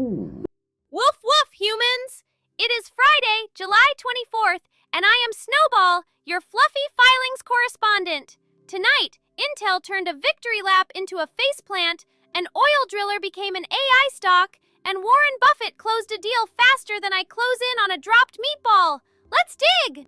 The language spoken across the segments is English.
Woof woof, humans! It is Friday, July 24th, and I am Snowball, your fluffy filings correspondent. Tonight, Intel turned a victory lap into a faceplant, an oil driller became an AI stock, and Warren Buffett closed a deal faster than I close in on a dropped meatball. Let's dig!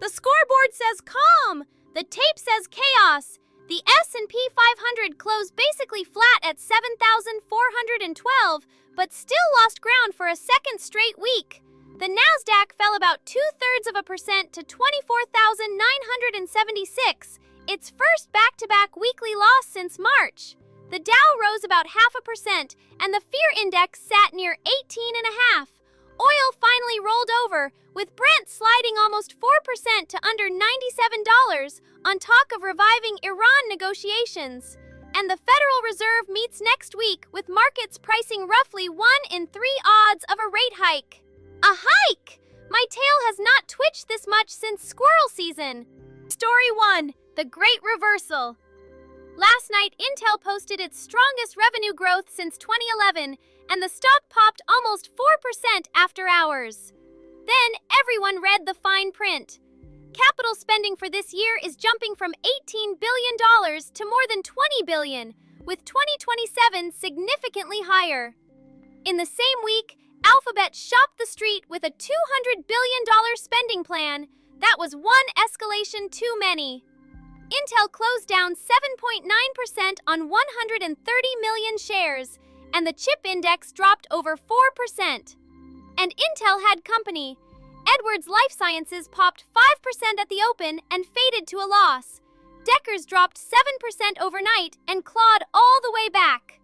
The scoreboard says calm. The tape says chaos. The S&P 500 closed basically flat at 7,412, but still lost ground for a second straight week. The Nasdaq fell about 0.2% to 24,976, its first back-to-back weekly loss since March. The Dow rose about 0.5%, and the fear index sat near 18.5. Oil finally rolled over, with Brent sliding almost 4% to under $97 on talk of reviving Iran negotiations. And the Federal Reserve meets next week, with markets pricing roughly 1 in 3 odds of a rate hike. A hike! My tail has not twitched this much since squirrel season. Story 1. The Great Reversal. Last night, Intel posted its strongest revenue growth since 2011, and the stock popped almost 4% after hours. Then, everyone read the fine print. Capital spending for this year is jumping from $18 billion to more than $20 billion, with 2027 significantly higher. In the same week, Alphabet shopped the street with a $200 billion spending plan. That was one escalation too many. Intel closed down 7.9% on 130 million shares, and the chip index dropped over 4%. And Intel had company. Edwards Lifesciences popped 5% at the open and faded to a loss. Deckers dropped 7% overnight and clawed all the way back.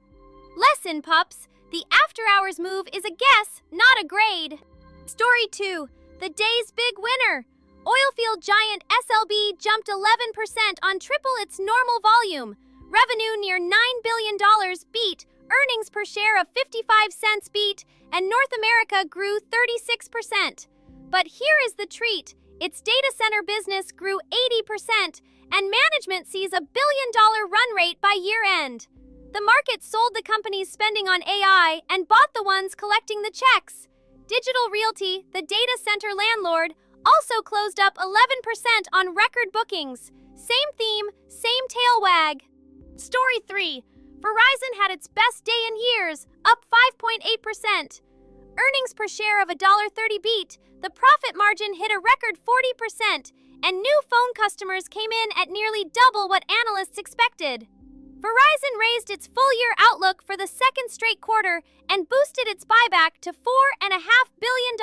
Lesson, pups. The after-hours move is a guess, not a grade. Story 2. The day's big winner. Oilfield giant SLB jumped 11% on triple its normal volume. Revenue near $9 billion beat, earnings per share of 55 cents beat, and North America grew 36%. But here is the treat. Its data center business grew 80%, and management sees a $1 billion run rate by year-end. The market sold the company's spending on AI and bought the ones collecting the checks. Digital Realty, the data center landlord, also closed up 11% on record bookings. Same theme, same tail wag. Story 3. Verizon had its best day in years, up 5.8%. Earnings per share of $1.30 beat. The profit margin hit a record 40%, and new phone customers came in at nearly double what analysts expected. Verizon raised its full-year outlook for the second straight quarter and boosted its buyback to $4.5 billion.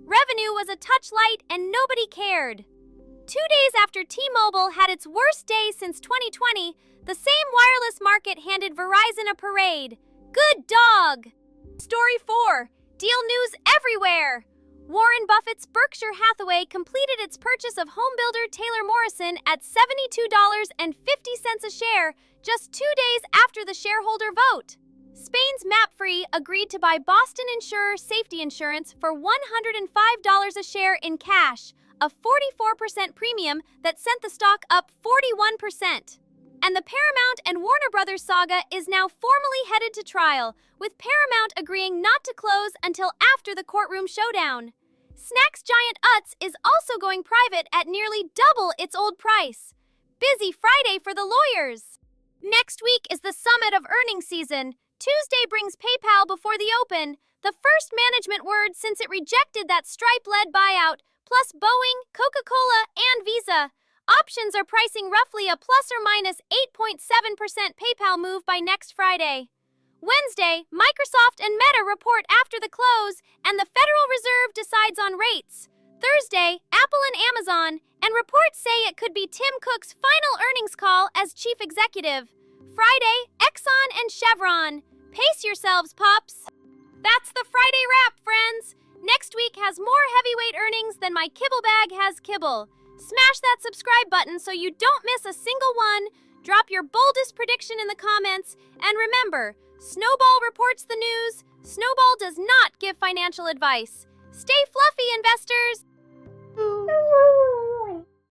Revenue was a touch light and nobody cared. 2 days after T-Mobile had its worst day since 2020, the same wireless market handed Verizon a parade. Good dog! Story 4. Deal news everywhere! Warren Buffett's Berkshire Hathaway completed its purchase of homebuilder Taylor Morrison at $72.50 a share, just 2 days after the shareholder vote. Spain's MAPFRE agreed to buy Boston insurer Safety Insurance for $105 a share in cash, a 44% premium that sent the stock up 41%. And the Paramount and Warner Brothers saga is now formally headed to trial, with Paramount agreeing not to close until after the courtroom showdown. Snacks giant Utz is also going private at nearly double its old price. Busy Friday for the lawyers. Next week is the summit of earnings season. Tuesday brings PayPal before the open, the first management word since it rejected that Stripe-led buyout, plus Boeing, Coca-Cola, and Visa. Options are pricing roughly a plus or minus 8.7% PayPal move by next Friday. Wednesday, Microsoft and Meta report after the close, and the Federal Reserve decides on rates. Thursday, Apple and Amazon, and reports say it could be Tim Cook's final earnings call as chief executive. Friday, Exxon and Chevron. Pace yourselves, pups. That's the Friday wrap, friends. Next week has more heavyweight earnings than my kibble bag has kibble. Smash that subscribe button so you don't miss a single one. Drop your boldest prediction in the comments. And remember, Snowball reports the news. Snowball does not give financial advice. Stay fluffy, investors!